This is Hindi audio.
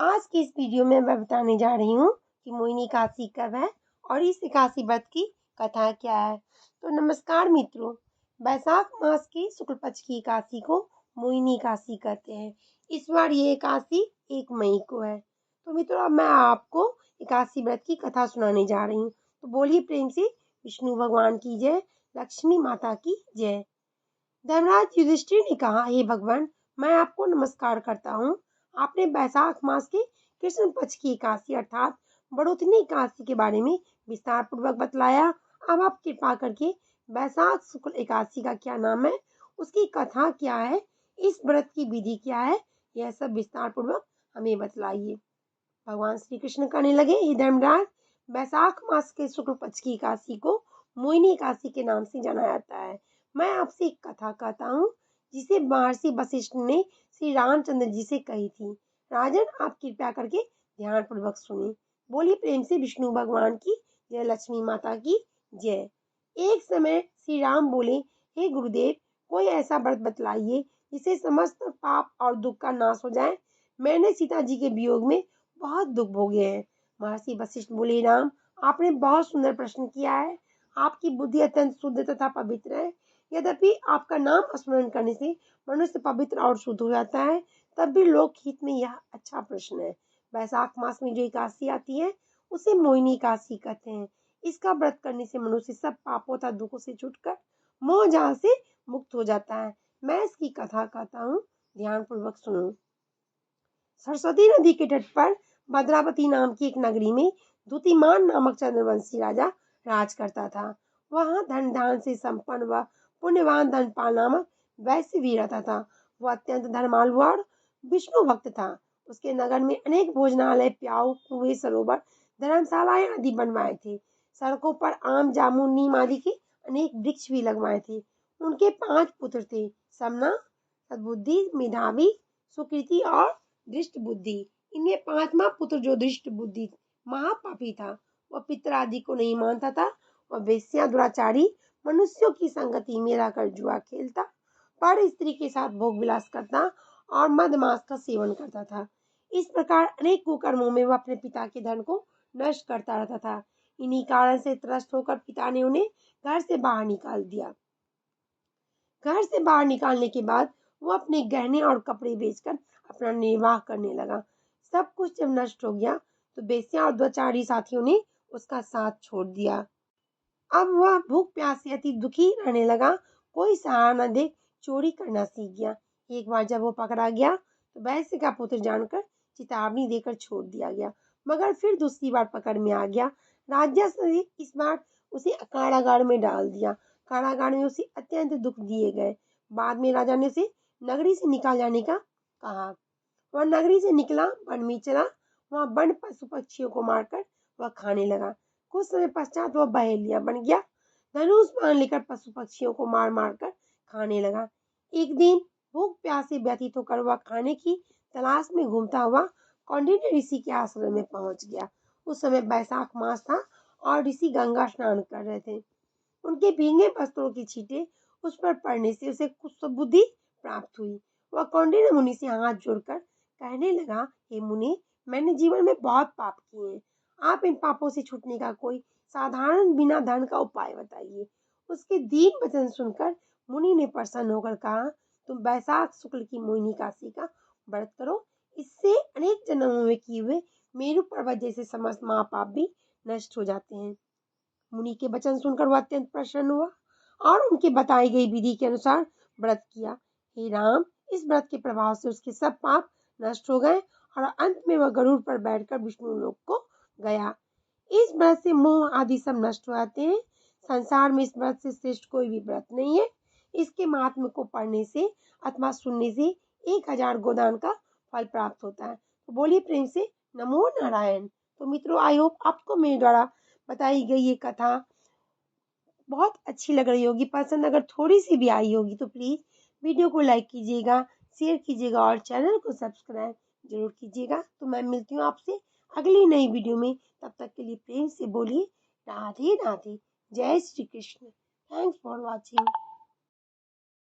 आज की इस वीडियो में मैं बताने जा रही हूँ कि मोहिनी एकादशी कब है और इस एकादशी व्रत की कथा क्या है। तो नमस्कार मित्रों, वैशाख मास की शुक्ल पक्ष की एकादशी को मोहिनी एकादशी कहते हैं। इस बार ये एकादशी 1 मई को है। तो मित्रों, अब मैं आपको एकादशी व्रत की कथा सुनाने जा रही हूँ। तो बोलिए प्रेम से विष्णु भगवान की जय, लक्ष्मी माता की जय। धर्मराज युधिष्ठिर ने कहा, हे भगवान, मैं आपको नमस्कार करता हूँ। आपने वैशाख मास के कृष्ण पक्ष की एकादशी अर्थात बढ़ोतनी एकादशी के बारे में विस्तार पूर्वक बतलाया। अब आप कृपा करके वैशाख शुक्ल एकादशी का क्या नाम है, उसकी कथा क्या है, इस व्रत की विधि क्या है, यह सब विस्तार पूर्वक हमें बतलाइए। भगवान श्री कृष्ण कहने लगे, हे धर्मराज, वैशाख मास के शुक्ल पक्ष की एकादशी को मोहिनी एकादशी के नाम से जाना जाता है। मैं आपसे एक कथा कहता हूँ जिसे महर्षि वशिष्ठ ने श्री रामचंद्र जी से कही थी। राजन, आप कृपया करके ध्यान पूर्वक सुने। बोलिए प्रेम से विष्णु भगवान की जय, लक्ष्मी माता की जय। एक समय श्री राम बोले, हे गुरुदेव, कोई ऐसा व्रत बतलाइए जिसे समस्त पाप और दुख का नाश हो जाए। मैंने सीता जी के वियोग में बहुत दुख भोगे हैं। महर्षि वशिष्ठ बोले, राम, आपने बहुत सुंदर प्रश्न किया है। आपकी बुद्धि अत्यंत शुद्ध तथा पवित्र है। यद्यपि आपका नाम स्मरण करने से मनुष्य पवित्र और शुद्ध हो जाता है, तब भी लोक हित में यह अच्छा प्रश्न है। वैशाख मास में जो एकादशी आती है उसे मोहिनी एकादशी कहते हैं। इसका व्रत करने से मनुष्य सब पापों तथा दुखों से छूटकर मोह जाल से मुक्त हो जाता है। मैं इसकी कथा कहता हूँ, ध्यान पूर्वक सुनो। सरस्वती नदी के तट पर भद्रावती नाम की एक नगरी में द्युतिमान नामक चंद्रवंशी राजा राज करता था। वहां धन धान से संपन्न व पुण्यवान धनपाल नामक वैश्य भी रहता था। वह अत्यंत धर्मालु और विष्णु भक्त था। उसके नगर में अनेक भोजनालय, प्याऊ, कुएं, सरोवर, धर्मशालाएं आदि बनवाए थे। सड़कों पर आम, जामुन, नीम आदि के अनेक वृक्ष भी लगवाए थे। उनके 5 पुत्र थे, समना, सद्बुद्धि, मेधावी, सुकृति और दृष्ट बुद्धि। इनमें 5वां पुत्र जो दृष्ट बुद्धि महापापी था, वह पितर आदि को नहीं मानता था। वह वेश्या, दुराचारी, मनुष्यों की संगति में रहकर जुआ खेलता, पर स्त्री के साथ भोग विलास करता और मदमांस का सेवन करता था। इस प्रकार अनेक कुकर्मों में वह अपने पिता के धन को नष्ट करता रहता था। इन्हीं कारण से त्रस्त होकर पिता ने उन्हें घर से बाहर निकाल दिया। घर से बाहर निकालने के बाद वो अपने गहने और कपड़े बेचकर अपना निर्वाह करने लगा। सब कुछ जब नष्ट हो गया तो बेस्या और द्वाचारी साथियों ने उसका साथ छोड़ दिया। अब वह भूख प्यास से अति दुखी रहने लगा। कोई सहारा न देख चोरी करना सीख गया। एक बार जब वो पकड़ा गया तो वैश्य का पुत्र जानकर चेतावनी देकर छोड़ दिया गया, मगर फिर दूसरी बार पकड़ में आ गया। राजा ने इस बार उसे कारागार में डाल दिया। कारागार में उसे अत्यंत दुख दिए गए। बाद में राजा ने उसे नगरी से निकाल जाने का कहा। वह नगरी से निकला, वन में चला। वहां वन पशु पक्षियों को मारकर वह खाने लगा। कुछ समय पश्चात वह बहेलिया बन गया। धनुष बाण लेकर पशु पक्षियों को मार मार कर खाने लगा। एक दिन भूख प्यास से व्यथित होकर वह खाने की तलाश में घूमता हुआ कौंडिन्य ऋषि के आश्रम में पहुंच गया। उस समय वैशाख मास था और ऋषि गंगा स्नान कर रहे थे। उनके भीगे वस्त्रों की छींटे उस पर पड़ने से उसे कुछ बुद्धि प्राप्त हुई। वह कौंडिन्य मुनि से हाथ जोड़कर कहने लगा, हे मुनि, मैंने जीवन में बहुत पाप किए हैं। आप इन पापों से छूटने का कोई साधारण बिना धन का उपाय बताइए। उसके दीन वचन सुनकर मुनि ने प्रसन्न होकर कहा, तुम वैशाख शुक्ल की मोहिनी एकादशी का व्रत करो। इससे अनेक जन्मों में किए हुए मेरु पर्वत जैसे समस्त महापाप भी नष्ट हो जाते हैं। मुनि के वचन सुनकर वह अत्यंत प्रसन्न हुआ और उनके बताई गई विधि के अनुसार व्रत किया। हे राम, इस व्रत के प्रभाव से उसके सब पाप नष्ट हो गए और अंत में वह गरुड़ पर बैठकर विष्णु लोक को गया। इस व्रत से मोह आदि सब नष्ट हो जाते हैं। संसार में इस व्रत से श्रेष्ठ कोई भी व्रत नहीं है। इसके महात्म्य को पढ़ने से अथवा सुनने से 1000 गोदान का फल प्राप्त होता है। तो बोलिए प्रेम से नमो नारायण। तो मित्रों, आई होप आपको मेरे द्वारा बताई गई ये कथा बहुत अच्छी लग रही होगी, पसंद अगर थोड़ी सी भी आई होगी तो प्लीज वीडियो को लाइक कीजिएगा, शेयर कीजिएगा और चैनल को सब्सक्राइब जरूर कीजिएगा। तो मैं मिलती हूँ आपसे अगली नई वीडियो में। तब तक के लिए प्रेम से बोलिए राधे राधे, जय Shri Krishna. Thanks for watching.